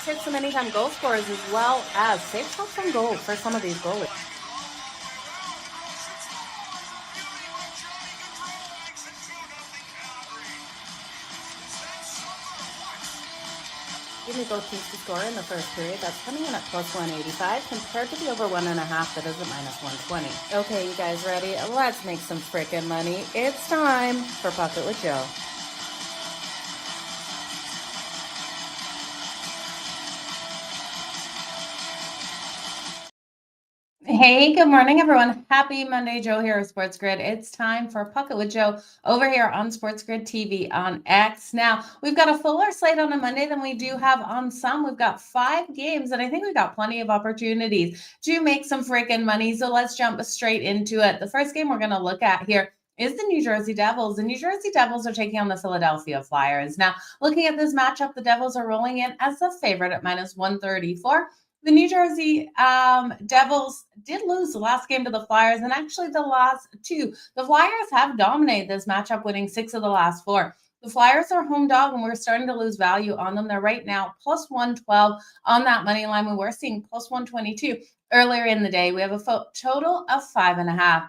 Let's hit some anytime goal scorers as well as safe shots on goal for some of these goalies. Give me both teams to score in the first period. That's coming in at plus 185 compared to the over 1.5 that is at minus 120. Okay, you guys ready? Let's make some freaking money. It's time for Pocket with Jo. Hey, good morning, everyone. Happy Monday. Jo here of SportsGrid. It's time for Pocket with Jo over here on SportsGrid TV on X. Now, we've got a fuller slate on a Monday than we do have on some. We've got 5 games, and I think we've got plenty of opportunities to make some freaking money. So let's jump straight into it. The first game we're going to look at here is the New Jersey Devils. The New Jersey Devils are taking on the Philadelphia Flyers. Now, looking at this matchup, the Devils are rolling in as the favorite at minus 134. The New Jersey Devils did lose the last game to the Flyers, and actually the last 2. The Flyers have dominated this matchup, winning 6 of the last 4. The Flyers are home dog, and we're starting to lose value on them. They're right now plus 112 on that money line. We were seeing plus 122 earlier in the day. We have a total of 5.5.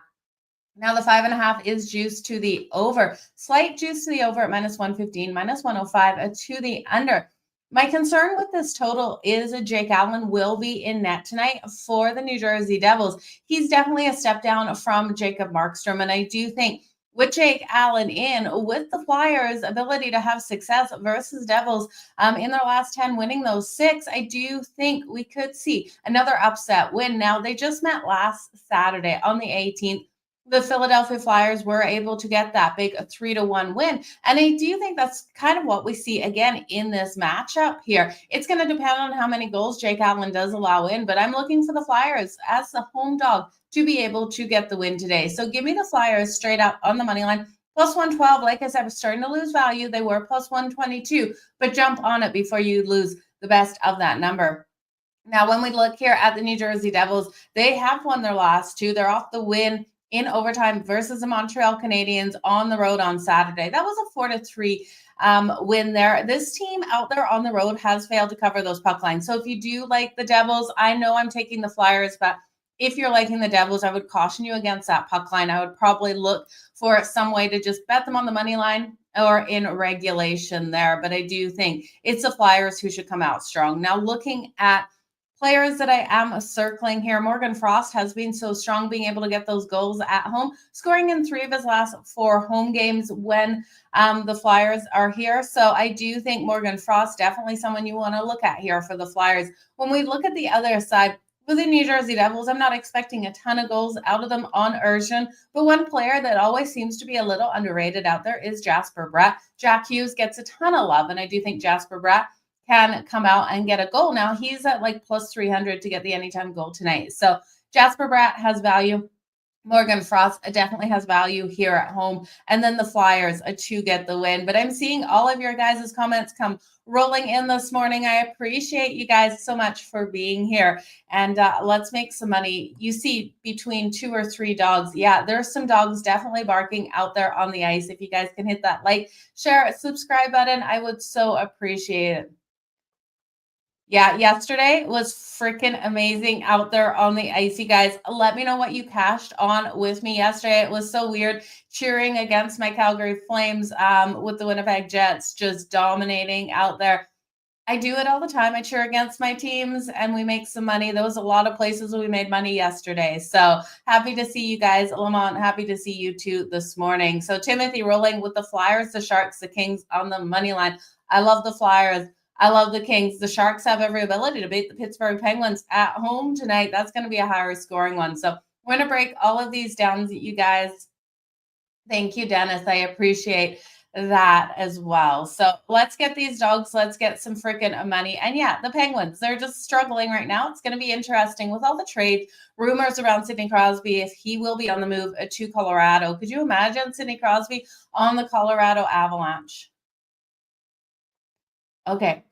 Now the 5.5 is juiced to the over. Slight juice to the over at minus 115, minus 105 to the under. My concern with this total is Jake Allen will be in net tonight for the New Jersey Devils. He's definitely a step down from Jacob Markstrom, and I do think with Jake Allen in, with the Flyers' ability to have success versus Devils in their last 10, winning those 6, I do think we could see another upset win. Now, they just met last Saturday on the 18th. The Philadelphia Flyers were able to get that big 3-1 win. And I do think that's kind of what we see again in this matchup here. It's going to depend on how many goals Jake Allen does allow in, but I'm looking for the Flyers as the home dog to be able to get the win today. So give me the Flyers straight up on the money line. Plus 112, like I said, we're starting to lose value. They were plus 122, but jump on it before you lose the best of that number. Now, when we look here at the New Jersey Devils, they have won their last 2. They're off the win in overtime versus the Montreal Canadiens on the road on Saturday. That was a 4-3 win there. This team out there on the road has failed to cover those puck lines. So if you do like the Devils, I know I'm taking the Flyers, but if you're liking the Devils, I would caution you against that puck line. I would probably look for some way to just bet them on the money line or in regulation there. But I do think it's the Flyers who should come out strong. Now, looking at players that I am circling here, Morgan Frost has been so strong being able to get those goals at home, scoring in 3 of his last 4 home games when the Flyers are here. So I do think Morgan Frost, definitely someone you want to look at here for the Flyers. When we look at the other side, for the New Jersey Devils, I'm not expecting a ton of goals out of them on Erskine, but one player that always seems to be a little underrated out there is Jasper Bratt. Jack Hughes gets a ton of love, and I do think Jasper Bratt can come out and get a goal. Now he's at like plus 300 to get the anytime goal tonight. So Jasper Bratt has value. Morgan Frost definitely has value here at home. And then the Flyers to get the win. But I'm seeing all of your guys' comments come rolling in this morning. I appreciate you guys so much for being here. And let's make some money. You see between 2 or 3 dogs. Yeah, there's some dogs definitely barking out there on the ice. If you guys can hit that like, share, subscribe button, I would so appreciate it. Yeah, yesterday was freaking amazing out there on the ice, you guys. Let me know what you cashed on with me yesterday. It was so weird cheering against my Calgary Flames with the Winnipeg Jets just dominating out there. I do it all the time. I cheer against my teams and we make some money. There was a lot of places where we made money yesterday. So happy to see you guys. Lamont, happy to see you too this morning. So Timothy rolling with the Flyers, the Sharks, the Kings on the money line. I love the Flyers. I love the Kings. The Sharks have every ability to beat the Pittsburgh Penguins at home tonight. That's going to be a higher scoring one. So we're going to break all of these down, you guys. Thank you, Dennis. I appreciate that as well. So let's get these dogs. Let's get some freaking money. And yeah, the Penguins, they're just struggling right now. It's going to be interesting with all the trade rumors around Sidney Crosby, if he will be on the move to Colorado. Could you imagine Sidney Crosby on the Colorado Avalanche? Okay,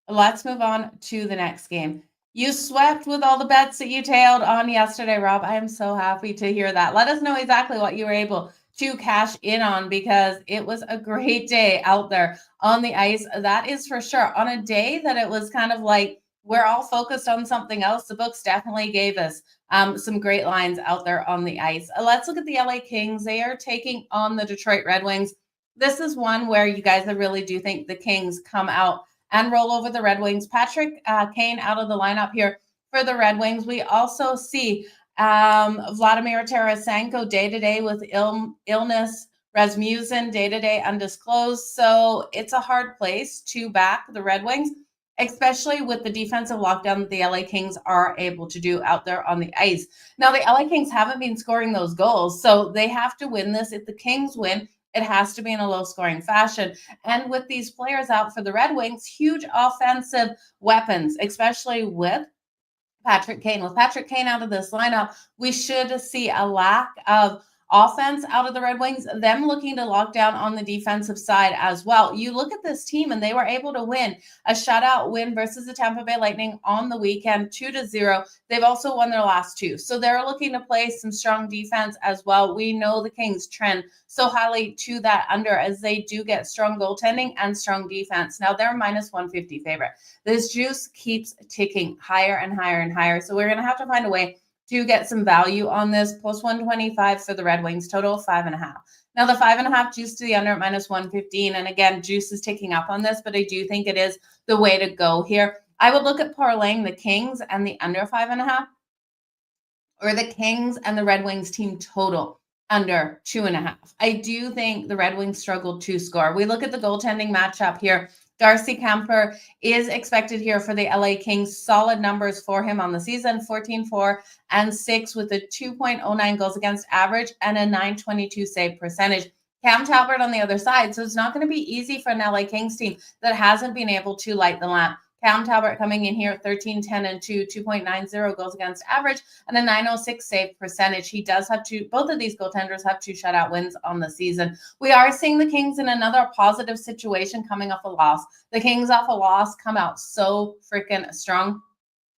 let's move on to the next game. You swept with all the bets that you tailed on yesterday, Rob. I am so happy to hear that. Let us know exactly what you were able to cash in on because it was a great day out there on the ice. That is for sure. On a day that it was kind of like we're all focused on something else, the books definitely gave us some great lines out there on the ice. Let's look at the LA Kings. They are taking on the Detroit Red Wings. This is one where you guys, I really do think the Kings come out and roll over the Red Wings. Patrick Kane out of the lineup here for the Red Wings. We also see Vladimir Tarasenko day-to-day with illness. Rasmussen day-to-day undisclosed. So it's a hard place to back the Red Wings, especially with the defensive lockdown that the LA Kings are able to do out there on the ice. Now, the LA Kings haven't been scoring those goals, so they have to win this. If the Kings win, it has to be in a low-scoring fashion. And with these players out for the Red Wings, huge offensive weapons, especially with Patrick Kane. With Patrick Kane out of this lineup, we should see a lack of offense out of the Red Wings, them looking to lock down on the defensive side as well. You look at this team and they were able to win a shutout win versus the Tampa Bay Lightning on the weekend, 2-0. They've also won their last two. So they're looking to play some strong defense as well. We know the Kings trend so highly to that under as they do get strong goaltending and strong defense. Now they're minus 150 favorite. This juice keeps ticking higher and higher and higher. So we're going to have to find a way to get some value on this. Plus 125 for the Red Wings, total 5.5. Now the 5.5 juice to the under at minus 115. And again, juice is ticking up on this, but I do think it is the way to go here. I would look at parlaying the Kings and the under 5.5, or the Kings and the Red Wings team total under 2.5. I do think the Red Wings struggled to score. We look at the goaltending matchup here. Darcy Kemper is expected here for the LA Kings. Solid numbers for him on the season, 14-4-6 with a 2.09 goals against average and a 922 save percentage. Cam Talbot on the other side. So it's not going to be easy for an LA Kings team that hasn't been able to light the lamp. Cam Talbot coming in here, 13-10-2, 2.90 goals against average, and a 906 save percentage. He does have both of these goaltenders have 2 shutout wins on the season. We are seeing the Kings in another positive situation coming off a loss. The Kings off a loss come out so freaking strong.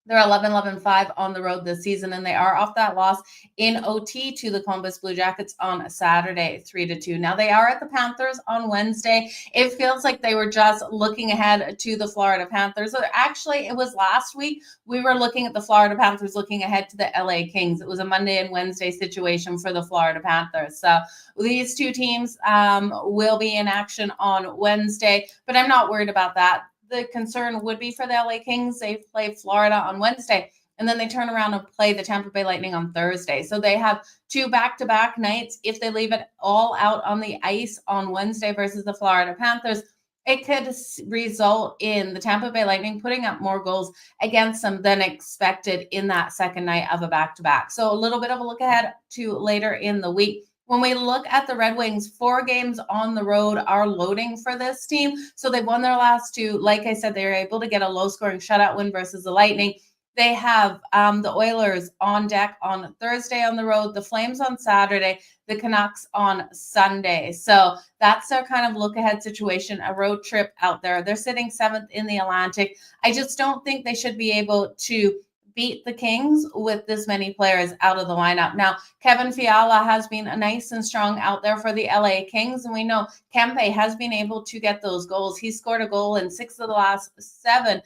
They're 11-5 on the road this season, and they are off that loss in OT to the Columbus Blue Jackets on Saturday, 3-2. Now, they are at the Panthers on Wednesday. It feels like they were just looking ahead to the Florida Panthers. Actually, it was last week. We were looking at the Florida Panthers looking ahead to the LA Kings. It was a Monday and Wednesday situation for the Florida Panthers. So these two teams will be in action on Wednesday, but I'm not worried about that. The concern would be for the LA Kings. They play Florida on Wednesday, and then they turn around and play the Tampa Bay Lightning on Thursday. So they have 2 back-to-back nights. If they leave it all out on the ice on Wednesday versus the Florida Panthers, it could result in the Tampa Bay Lightning putting up more goals against them than expected in that second night of a back-to-back. So a little bit of a look ahead to later in the week. When we look at the Red Wings, 4 games on the road are loading for this team. So they've won their last 2. Like I said, they were able to get a low-scoring shutout win versus the Lightning. They have the Oilers on deck on Thursday on the road, the Flames on Saturday, the Canucks on Sunday. So that's their kind of look-ahead situation, a road trip out there. They're sitting 7th in the Atlantic. I just don't think they should be able to beat the Kings with this many players out of the lineup. Now, Kevin Fiala has been nice and strong out there for the LA Kings, and we know Kempe has been able to get those goals. He scored a goal in 6 of the last 7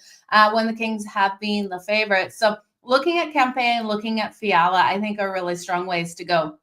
when the Kings have been the favorite. So looking at Kempe and looking at Fiala, I think are really strong ways to go.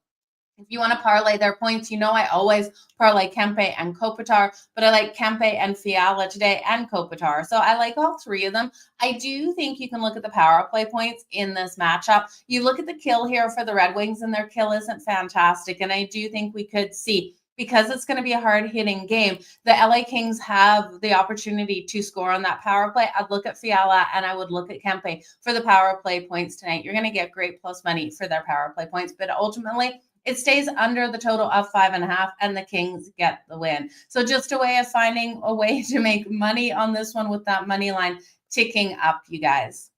If you want to parlay their points, you know I always parlay Kempe and Kopitar, but I like Kempe and Fiala today and Kopitar. So I like all 3 of them. I do think you can look at the power play points in this matchup. You look at the kill here for the Red Wings, and their kill isn't fantastic. And I do think we could see, because it's going to be a hard-hitting game, the LA Kings have the opportunity to score on that power play. I'd look at Fiala and I would look at Kempe for the power play points tonight. You're going to get great plus money for their power play points, but ultimately, it stays under the total of 5.5, and the Kings get the win. So just a way of finding a way to make money on this one with that money line ticking up, you guys.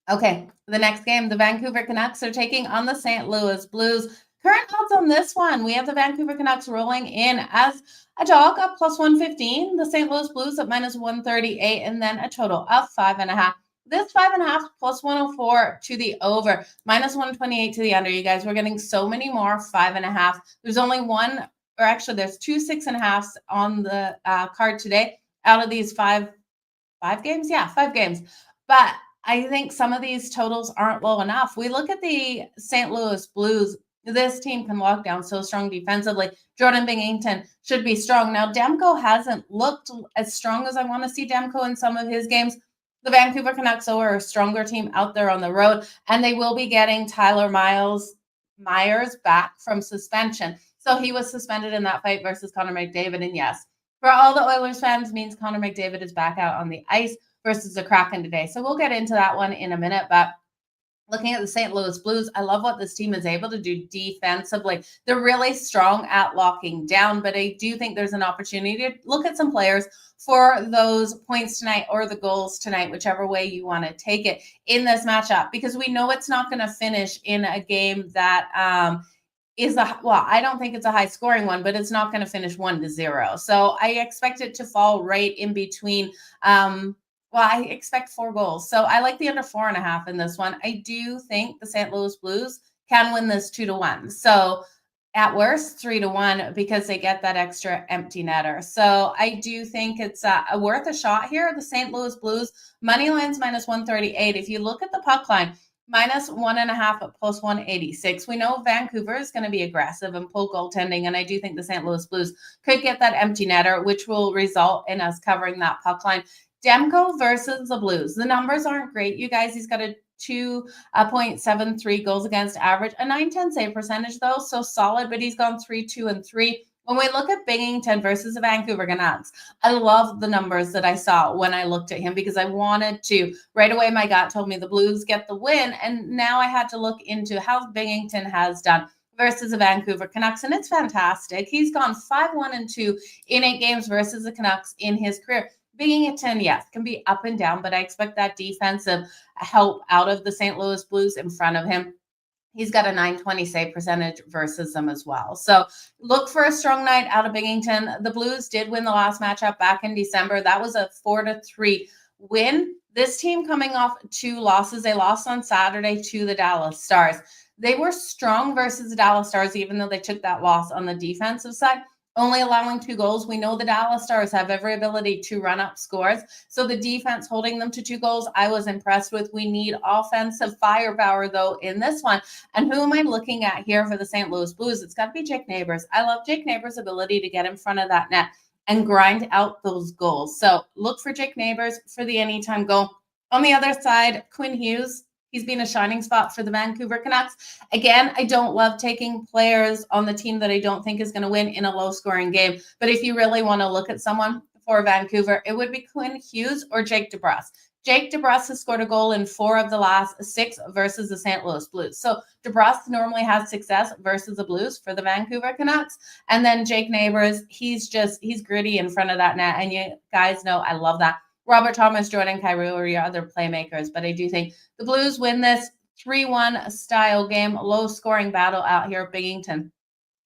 Okay, the next game, the Vancouver Canucks are taking on the St. Louis Blues. Current odds on this one, we have the Vancouver Canucks rolling in as a dog up plus 115, the St. Louis Blues at minus 138, and then a total of 5.5. This 5.5 plus 104 to the over, minus 128 to the under. You guys, we're getting so many more 5.5. There's only one, or actually there's two 6.5s on the card today out of these five games. Yeah, 5 games. But I think some of these totals aren't low enough. We look at the St. Louis Blues. This team can lock down so strong defensively. Jordan Binnington should be strong. Now, Demko hasn't looked as strong as I want to see Demko in some of his games. The Vancouver Canucks are a stronger team out there on the road, and they will be getting Tyler Myers back from suspension. So he was suspended in that fight versus Connor McDavid. And yes, for all the Oilers fans, means Connor McDavid is back out on the ice versus the Kraken today. So we'll get into that one in a minute. But looking at the St. Louis Blues, I love what this team is able to do defensively. They're really strong at locking down, but I do think there's an opportunity to look at some players for those points tonight or the goals tonight, whichever way you want to take it in this matchup, because we know it's not going to finish in a game that I don't think it's a high scoring one, but it's not going to finish 1-0. So I expect it to fall right in between. I expect 4 goals. So I like the under 4.5 in this one. I do think the St. Louis Blues can win this 2-1. So at worst, 3-1 because they get that extra empty netter. So I do think it's worth a shot here. The St. Louis Blues money line's minus 138. If you look at the puck line, minus 1.5 at plus 186. We know Vancouver is going to be aggressive and pull goaltending, and I do think the St. Louis Blues could get that empty netter, which will result in us covering that puck line. Demko versus the Blues. The numbers aren't great, you guys. He's got a 2.73 goals against average, a 9-10 save percentage, though, so solid, but he's gone 3-2-3. When we look at Binnington versus the Vancouver Canucks, I love the numbers that I saw when I looked at him because I wanted to. Right away, my gut told me the Blues get the win, and now I had to look into how Binnington has done versus the Vancouver Canucks, and it's fantastic. He's gone 5-1-2 in 8 games versus the Canucks in his career. Binnington, yes, can be up and down, but I expect that defensive help out of the St. Louis Blues in front of him. He's got a 920 save percentage versus them as well. So look for a strong night out of Binnington. The Blues did win the last matchup back in December. That was a 4-3 win. This team coming off 2 losses. They lost on Saturday to the Dallas Stars. They were strong versus the Dallas Stars, even though they took that loss on the defensive side. Only allowing 2 goals. We know the Dallas Stars have every ability to run up scores. So the defense holding them to 2 goals, I was impressed with. We need offensive firepower, though, in this one. And who am I looking at here for the St. Louis Blues? It's got to be Jake Neighbors. I love Jake Neighbors' ability to get in front of that net and grind out those goals. So look for Jake Neighbors for the anytime goal. On the other side, Quinn Hughes. He's been a shining spot for the Vancouver Canucks. Again, I don't love taking players on the team that I don't think is going to win in a low-scoring game. But if you really want to look at someone for Vancouver, it would be Quinn Hughes or Jake DeBrusk. Jake DeBrusk has scored a goal in 4 of the last 6 versus the St. Louis Blues. So DeBrusk normally has success versus the Blues for the Vancouver Canucks. And then Jake Neighbors, he's gritty in front of that net. And you guys know I love that. Robert Thomas, Jordan Kyrou are your other playmakers. But I do think the Blues win this 3-1 style game, low-scoring battle out here at Binnington.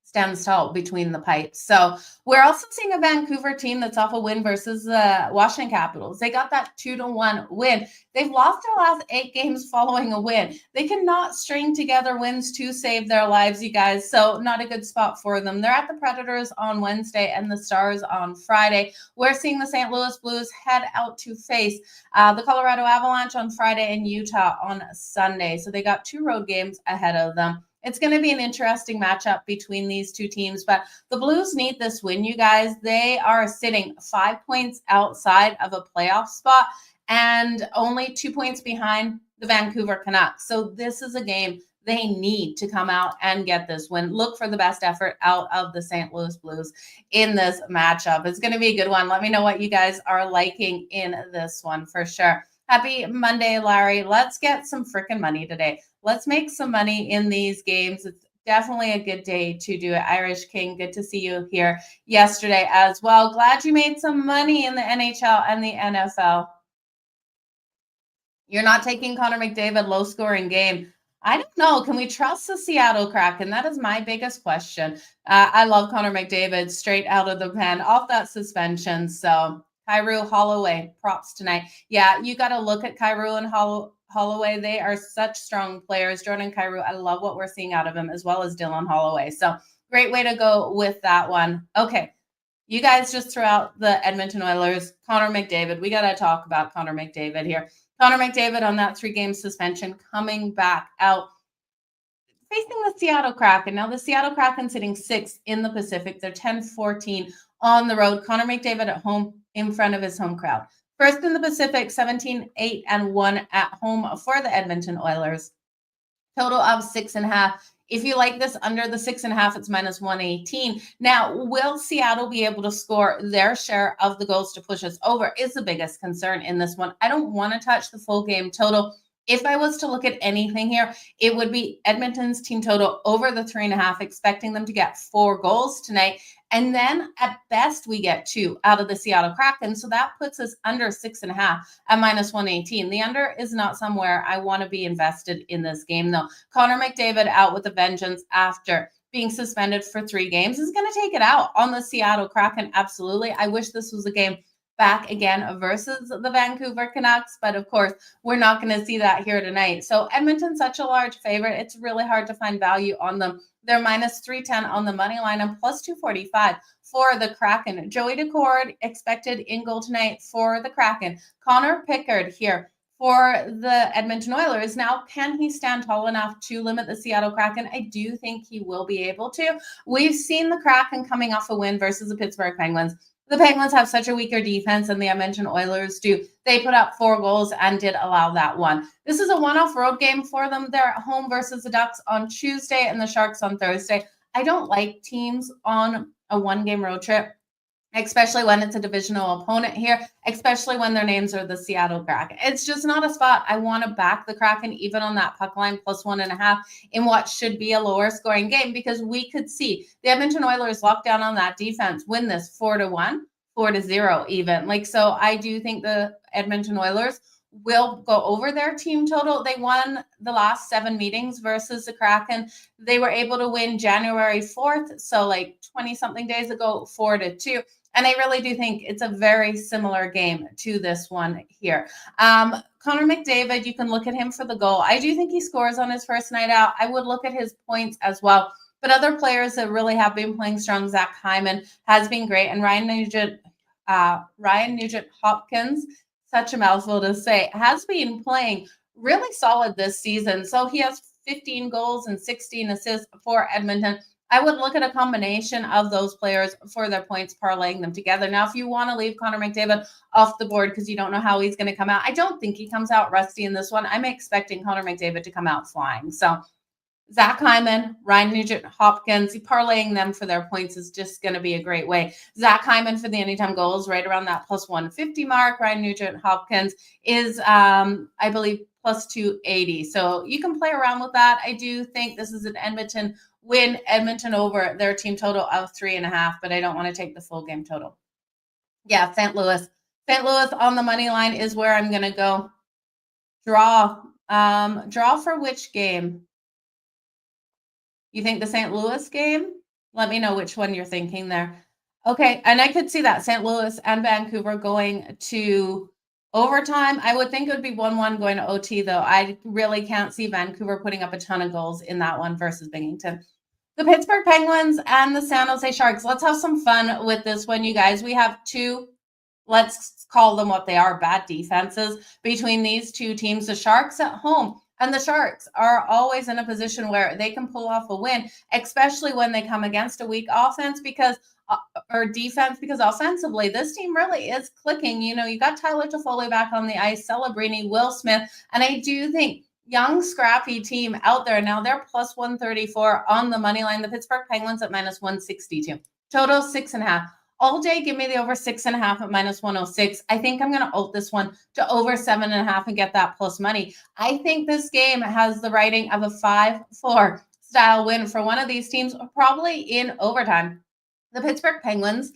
Stands tall between the pipes. So we're also seeing a Vancouver team that's off a win versus the Washington Capitals. They got that 2-1 win. They've lost their last 8 games following a win. They cannot string together wins to save their lives, you guys. So not a good spot for them. They're at the Predators on Wednesday and the Stars on Friday. We're seeing the St. Louis Blues head out to face the Colorado Avalanche on Friday and Utah on Sunday. So they got 2 road games ahead of them. It's going to be an interesting matchup between these 2 teams, but the Blues need this win, you guys. They are sitting 5 points outside of a playoff spot and only 2 points behind the Vancouver Canucks. So this is a game they need to come out and get this win. Look for the best effort out of the St. Louis Blues in this matchup. It's going to be a good one. Let me know what you guys are liking in this one for sure. Happy Monday, Larry. Let's get some freaking money today. Let's make some money in these games. It's definitely a good day to do it. Irish King, good to see you here yesterday as well. Glad you made some money in the NHL and the NFL. You're not taking Connor McDavid, low-scoring game. I don't know. Can we trust the Seattle Kraken? That is my biggest question. I love Connor McDavid straight out of the pen, off that suspension. So Kyrou Holloway props tonight. Yeah, you got to look at Kyrou and Holloway. They are such strong players. Jordan Kyrou, I love what we're seeing out of him, as well as Dylan Holloway. So great way to go with that one. Okay. You guys just threw out the Edmonton Oilers, Connor McDavid. We got to talk about Connor McDavid here. Connor McDavid on that 3-game suspension coming back out, facing the Seattle Kraken. Now, the Seattle Kraken sitting 6th in the Pacific. They're 10-14 on the road. Connor McDavid at home in front of his home crowd. First in the Pacific, 17-8-1 at home for the Edmonton Oilers. Total of 6.5. If you like this under the 6.5, it's -118. Now, will Seattle be able to score their share of the goals to push us over is the biggest concern in this one. I don't want to touch the full game total. If I was to look at anything here, it would be Edmonton's team total over the 3.5, expecting them to get 4 goals tonight. And then at best, we get 2 out of the Seattle Kraken. So that puts us under 6.5 at -118. The under is not somewhere I want to be invested in this game, though. Connor McDavid out with a vengeance after being suspended for 3 games is going to take it out on the Seattle Kraken. Absolutely. I wish this was a game back again versus the Vancouver Canucks, but of course, we're not going to see that here tonight. So Edmonton's such a large favorite. It's really hard to find value on them. They're -310 on the money line and +245 for the Kraken. Joey Daccord expected in goal tonight for the Kraken. Connor Pickard here for the Edmonton Oilers. Now, can he stand tall enough to limit the Seattle Kraken? I do think he will be able to. We've seen the Kraken coming off a win versus the Pittsburgh Penguins. The Penguins have such a weaker defense than the Edmonton Oilers do. They put up 4 goals and did allow that one. This is a one-off road game for them. They're at home versus the Ducks on Tuesday and the Sharks on Thursday. I don't like teams on a 1-game road trip, especially when it's a divisional opponent here, especially when their names are the Seattle Kraken. It's just not a spot I want to back the Kraken, even on that puck line +1.5 in what should be a lower scoring game, because we could see the Edmonton Oilers lock down on that defense, win this 4-1, 4-0 even. So I do think the Edmonton Oilers will go over their team total. They won the last 7 meetings versus the Kraken. They were able to win January 4th, so 20-something days ago, 4-2. And I really do think it's a very similar game to this one here. Connor McDavid, you can look at him for the goal. I do think he scores on his first night out. I would look at his points as well. But other players that really have been playing strong, Zach Hyman has been great. And Ryan Nugent-Hopkins, such a mouthful to say, has been playing really solid this season. So he has 15 goals and 16 assists for Edmonton. I would look at a combination of those players for their points, parlaying them together. Now, if you want to leave Connor McDavid off the board because you don't know how he's going to come out, I don't think he comes out rusty in this one. I'm expecting Connor McDavid to come out flying. So Zach Hyman, Ryan Nugent-Hopkins, parlaying them for their points is just going to be a great way. Zach Hyman for the anytime goals, right around that +150 mark. Ryan Nugent-Hopkins is, I believe, +280. So you can play around with that. I do think this is an Edmonton win. Edmonton over their team total of 3.5, but I don't want to take the full game total. Yeah, St. Louis. St. Louis on the money line is where I'm going to go. Draw. Draw for which game? You think the St. Louis game? Let me know which one you're thinking there. Okay, and I could see that St. Louis and Vancouver going to overtime. I would think it would be 1-1 going to OT, though. I really can't see Vancouver putting up a ton of goals in that one versus Binghamton. The Pittsburgh Penguins and the San Jose Sharks. Let's have some fun with this one, you guys. We have 2, let's call them what they are, bad defenses between these 2 teams. The Sharks at home. And the Sharks are always in a position where they can pull off a win, especially when they come against a weak offense or defense, because offensively, this team really is clicking. You got Tyler Toffoli back on the ice, Celebrini, Will Smith, and I do think young, scrappy team out there. Now they're +134 on the money line. The Pittsburgh Penguins at -162. Total 6.5. All day, give me the over 6.5 at -106. I think I'm going to alt this one to over 7.5 and get that plus money. I think this game has the writing of a 5-4 style win for one of these teams, probably in overtime. The Pittsburgh Penguins,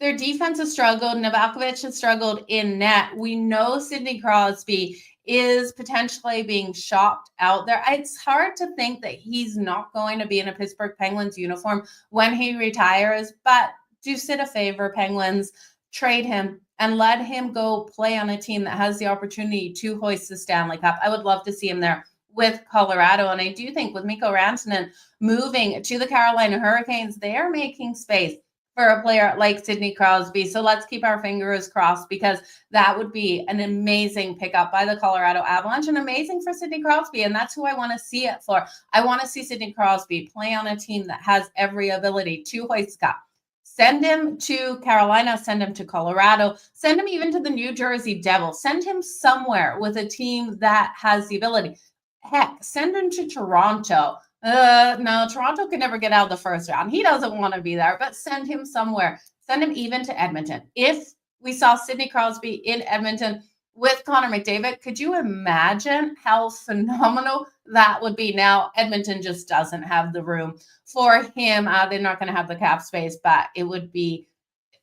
their defense has struggled. Novakovic has struggled in net. We know Sidney Crosby is potentially being shopped out there. It's hard to think that he's not going to be in a Pittsburgh Penguins uniform when he retires, but do sit a favor, Penguins. trade him and let him go play on a team that has the opportunity to hoist the Stanley Cup. I would love to see him there with Colorado. And I do think with Mikko Rantanen moving to the Carolina Hurricanes, they are making space for a player like Sidney Crosby. So let's keep our fingers crossed, because that would be an amazing pickup by the Colorado Avalanche and amazing for Sidney Crosby. And that's who I want to see it for. I want to see Sidney Crosby play on a team that has every ability to hoist the cup. Send him to Carolina, send him to Colorado, send him even to the New Jersey Devils, send him somewhere with a team that has the ability. Heck, send him to Toronto. No, Toronto can never get out of the first round. He doesn't want to be there, but send him somewhere. Send him even to Edmonton. If we saw Sidney Crosby in Edmonton with Connor McDavid, could you imagine how phenomenal that would be? Now, Edmonton just doesn't have the room for him. They're not going to have the cap space, but it would be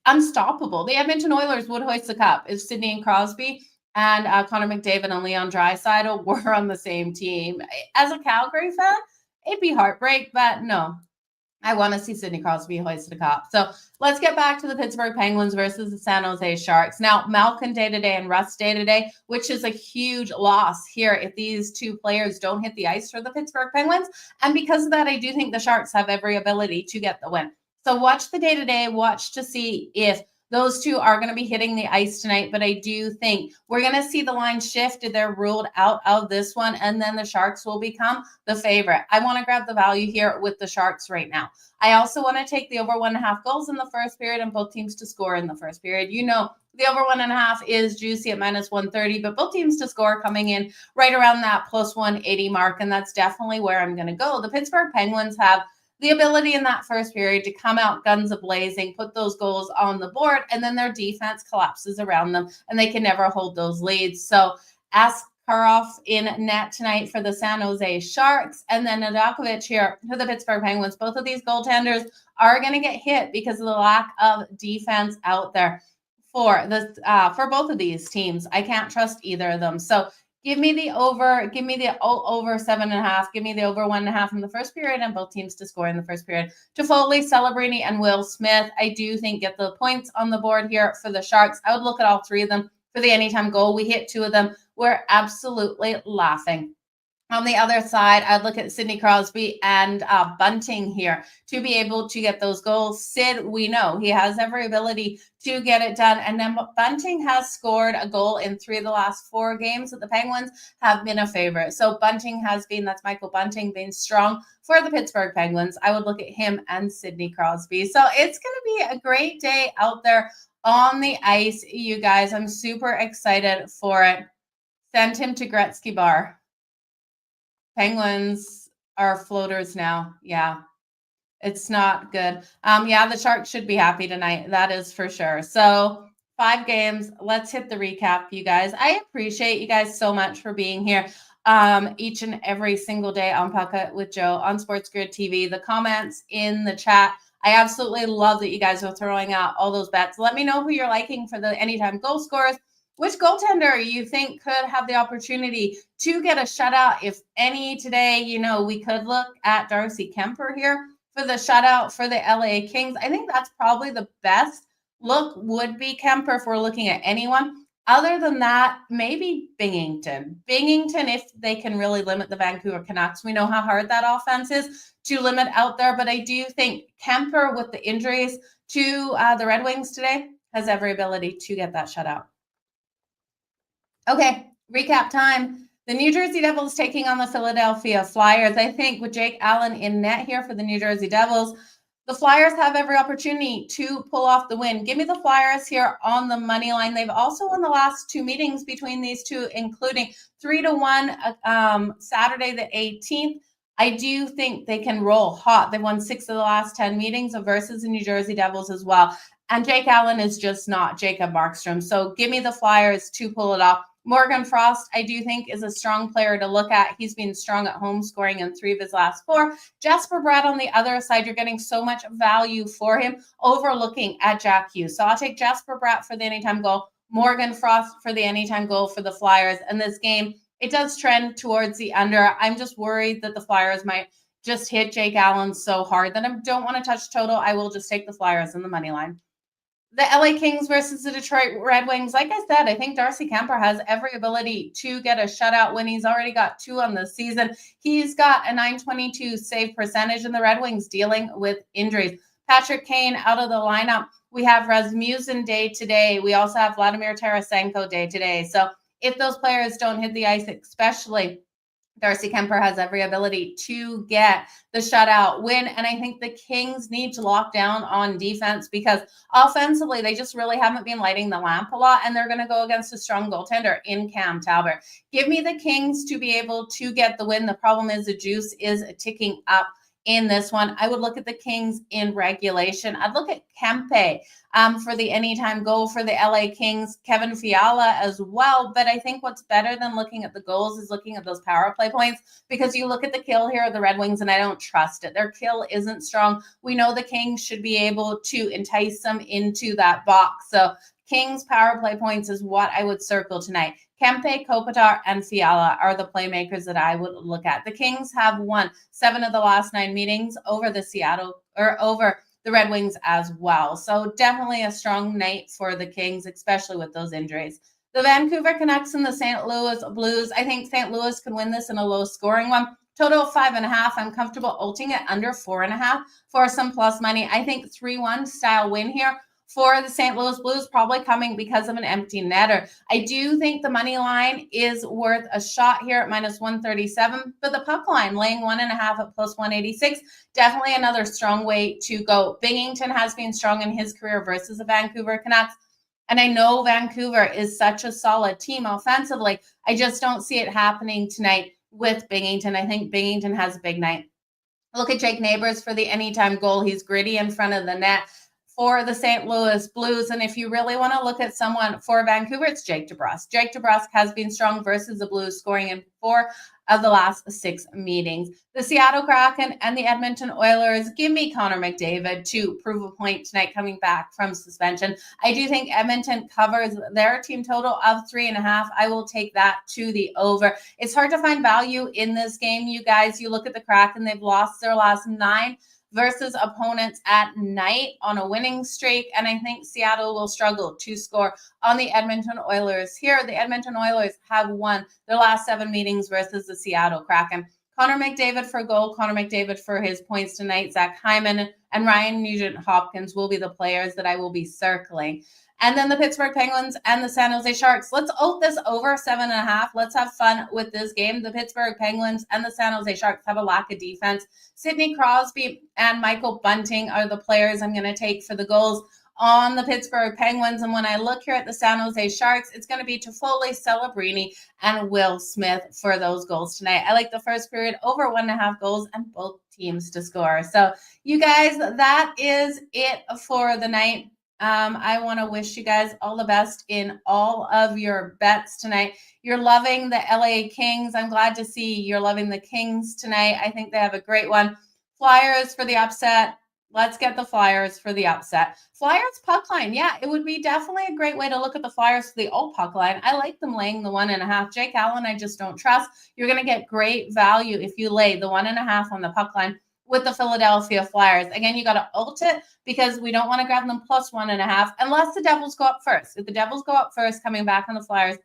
unstoppable. The Edmonton Oilers would hoist the cup if Sidney and Crosby and Connor McDavid and Leon Draisaitl were on the same team. As a Calgary fan, it'd be heartbreak, but no, I want to see Sidney Crosby hoist the cup. So let's get back to the Pittsburgh Penguins versus the San Jose Sharks. Now, Malkin day-to-day and Russ day-to-day, which is a huge loss here if these two players don't hit the ice for the Pittsburgh Penguins. And because of that, I do think the Sharks have every ability to get the win. So watch the day-to-day, watch to see if those two are going to be hitting the ice tonight, but I do think we're going to see the line shift. They're ruled out of this one, and then the Sharks will become the favorite. I want to grab the value here with the Sharks right now. I also want to take the over 1.5 goals in the first period and both teams to score in the first period. You know, the over 1.5 is juicy at -130, but both teams to score coming in right around that +180 mark, and that's definitely where I'm going to go. The Pittsburgh Penguins have the ability in that first period to come out guns a-blazing, put those goals on the board, and then their defense collapses around them, and they can never hold those leads. So Askarov in net tonight for the San Jose Sharks, and then Nedeljkovic here for the Pittsburgh Penguins. Both of these goaltenders are going to get hit because of the lack of defense out there for both of these teams. I can't trust either of them. So give me the over 7.5. Give me the over 1.5 in the first period and both teams to score in the first period. Toffoli, Celebrini, and Will Smith, I do think get the points on the board here for the Sharks. I would look at all three of them for the anytime goal. We hit two of them. We're absolutely laughing. On the other side, I'd look at Sidney Crosby and Bunting here to be able to get those goals. Sid, we know he has every ability to get it done. And then Bunting has scored a goal in 3 of the last 4 games that the Penguins have been a favorite. So Bunting that's Michael Bunting being strong for the Pittsburgh Penguins. I would look at him and Sidney Crosby. So it's going to be a great day out there on the ice, you guys. I'm super excited for it. Send him to Gretzky Bar. Penguins are floaters now. Yeah, it's not good. Yeah, the Sharks should be happy tonight. That is for sure. So 5 games. Let's hit the recap, you guys. I appreciate you guys so much for being here each and every single day on Puck with Joe on SportsGrid TV. The comments in the chat. I absolutely love that you guys are throwing out all those bets. Let me know who you're liking for the anytime goal scorers. Which goaltender you think could have the opportunity to get a shutout, if any, today? You know, we could look at Darcy Kemper here for the shutout for the LA Kings. I think that's probably the best look would be Kemper if we're looking at anyone. Other than that, maybe Binghamton. Binghamton, if they can really limit the Vancouver Canucks. We know how hard that offense is to limit out there, but I do think Kemper, with the injuries to the Red Wings today, has every ability to get that shutout. Okay, recap time. The New Jersey Devils taking on the Philadelphia Flyers. I think with Jake Allen in net here for the New Jersey Devils, the Flyers have every opportunity to pull off the win. Give me the Flyers here on the money line. They've also won the last 2 meetings between these two, including 3-1 Saturday the 18th. I do think they can roll hot. They won 6 of the last 10 meetings versus the New Jersey Devils as well. And Jake Allen is just not Jacob Markstrom. So give me the Flyers to pull it off. Morgan Frost, I do think, is a strong player to look at. He's been strong at home, scoring in 3 of his last 4. Jasper Bratt on the other side, you're getting so much value for him, overlooking at Jack Hughes. So I'll take Jasper Bratt for the anytime goal, Morgan Frost for the anytime goal for the Flyers. And this game, it does trend towards the under. I'm just worried that the Flyers might just hit Jake Allen so hard that I don't want to touch total. I will just take the Flyers in the money line. The LA Kings versus the Detroit Red Wings. Like I said, I think Darcy Kemper has every ability to get a shutout win. He's already got 2 on the season. He's got a .922 save percentage, and the Red Wings dealing with injuries. Patrick Kane out of the lineup. We have Rasmussen day today. We also have Vladimir Tarasenko day today. So if those players don't hit the ice, especially Darcy Kemper has every ability to get the shutout win. And I think the Kings need to lock down on defense because offensively, they just really haven't been lighting the lamp a lot. And they're going to go against a strong goaltender in Cam Talbot. Give me the Kings to be able to get the win. The problem is the juice is ticking up in this one. I would look at the Kings in regulation. I'd look at Kempe for the anytime goal for the LA Kings, Kevin Fiala as well. But I think what's better than looking at the goals is looking at those power play points, because you look at the kill here of the Red Wings and I don't trust it. Their kill isn't strong. We know the Kings should be able to entice them into that box. So Kings power play points is what I would circle tonight. Kempe, Kopitar, and Fiala are the playmakers that I would look at. The Kings have won 7 of the last 9 meetings over over the Red Wings as well. So definitely a strong night for the Kings, especially with those injuries. The Vancouver Canucks and the St. Louis Blues. I think St. Louis can win this in a low scoring one. Total of 5.5. I'm comfortable ulting it under 4.5 for some plus money. I think 3-1 style win here for the St. Louis Blues, probably coming because of an empty netter. I do think the money line is worth a shot here at -137, but the puck line laying 1.5 at +186, definitely another strong way to go. Binghamton has been strong in his career versus the Vancouver Canucks. And I know Vancouver is such a solid team offensively. I just don't see it happening tonight with Binghamton. I think Binghamton has a big night. Look at Jake Neighbors for the anytime goal. He's gritty in front of the net for the St. Louis Blues. And if you really want to look at someone for Vancouver, it's Jake DeBrusk. Jake DeBrusk has been strong versus the Blues, scoring in 4 of the last 6 meetings. The Seattle Kraken and the Edmonton Oilers. Give me Connor McDavid to prove a point tonight coming back from suspension. I do think Edmonton covers their team total of 3.5. I will take that to the over. It's hard to find value in this game, you guys. You look at the Kraken, they've lost their last 9 versus opponents at night on a winning streak. And I think Seattle will struggle to score on the Edmonton Oilers. Here, the Edmonton Oilers have won their last 7 meetings versus the Seattle Kraken. Connor McDavid for goal, Connor McDavid for his points tonight. Zach Hyman and Ryan Nugent-Hopkins will be the players that I will be circling. And then the Pittsburgh Penguins and the San Jose Sharks. Let's ult this over 7.5. Let's have fun with this game. The Pittsburgh Penguins and the San Jose Sharks have a lack of defense. Sidney Crosby and Michael Bunting are the players I'm going to take for the goals on the Pittsburgh Penguins. And when I look here at the San Jose Sharks, it's going to be Toffoli, Celebrini, and Will Smith for those goals tonight. I like the first period over 1.5 goals and both teams to score. So you guys, that is it for the night. I want to wish you guys all the best in all of your bets tonight. You're loving the LA Kings. I'm glad to see you're loving the Kings tonight. I think they have a great one. Flyers for the upset. Let's get the Flyers for the upset. Flyers puck line. Yeah, it would be definitely a great way to look at the Flyers for the old puck line. I like them laying the 1.5. Jake Allen, I just don't trust. You're going to get great value if you lay the 1.5 on the puck line with the Philadelphia Flyers. Again, you got to ult it because we don't want to grab them +1.5 unless the Devils go up first. If the Devils go up first, coming back on the Flyers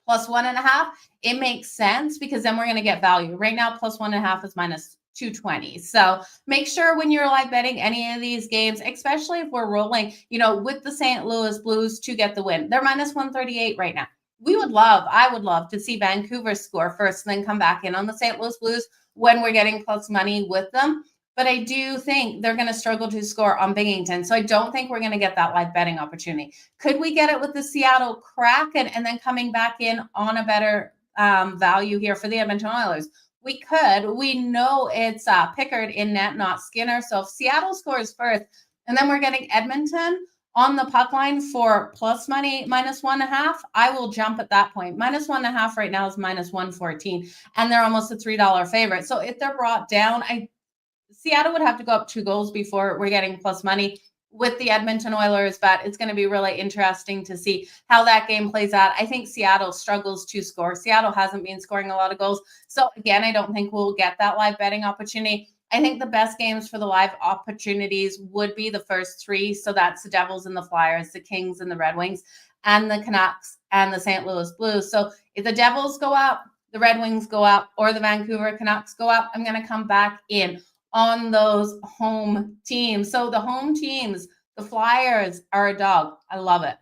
+1.5, it makes sense because then we're going to get value. Right now, +1.5 is -220. So make sure when you're live betting any of these games, especially if we're rolling, with the St. Louis Blues to get the win. They're -138 right now. I would love to see Vancouver score first and then come back in on the St. Louis Blues when we're getting plus money with them. But I do think they're going to struggle to score on Binghamton. So I don't think we're going to get that live betting opportunity. Could we get it with the Seattle Kraken and then coming back in on a better value here for the Edmonton Oilers? We could. We know it's Pickard in net, not Skinner. So if Seattle scores first, and then we're getting Edmonton on the puck line for plus money -1.5, I will jump at that point. -1.5 right now is -114, and they're almost a $3 favorite. So if they're brought down, Seattle would have to go up 2 goals before we're getting plus money with the Edmonton Oilers, but it's going to be really interesting to see how that game plays out. I think Seattle struggles to score. Seattle hasn't been scoring a lot of goals. So again, I don't think we'll get that live betting opportunity. I think the best games for the live opportunities would be the first three. So that's the Devils and the Flyers, the Kings and the Red Wings, and the Canucks and the St. Louis Blues. So if the Devils go up, the Red Wings go up, or the Vancouver Canucks go up, I'm going to come back in on those home teams. So the home teams, the Flyers are a dog. I love it.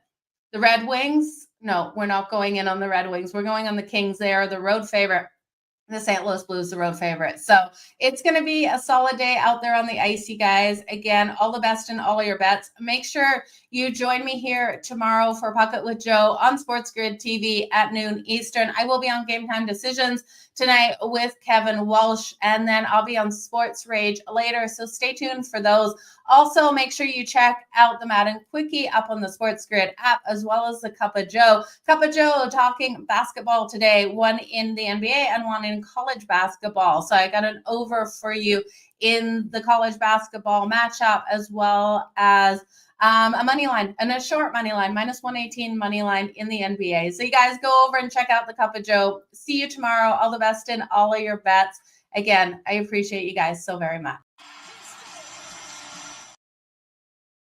The Red Wings, no, we're not going in on the Red Wings. We're going on the Kings. They are the road favorite. The St. Louis Blues, the road favorite. So it's going to be a solid day out there on the ice, you guys. Again, all the best in all your bets. Make sure you join me here tomorrow for Puck It with Joe on SportsGrid TV at noon Eastern. I will be on Game Time Decisions tonight with Kevin Walsh, and then I'll be on Sports Rage later. So stay tuned for those. Also, make sure you check out the Madden Quickie up on the SportsGrid app, as well as the Cup of Joe. Cup of Joe talking basketball today, one in the NBA and one in college basketball. So I got an over for you in the college basketball matchup, as well as a money line and a short money line, minus 118 money line in the NBA. So you guys go over and check out the Cup of Joe. See you tomorrow. All the best in all of your bets. Again, I appreciate you guys so very much.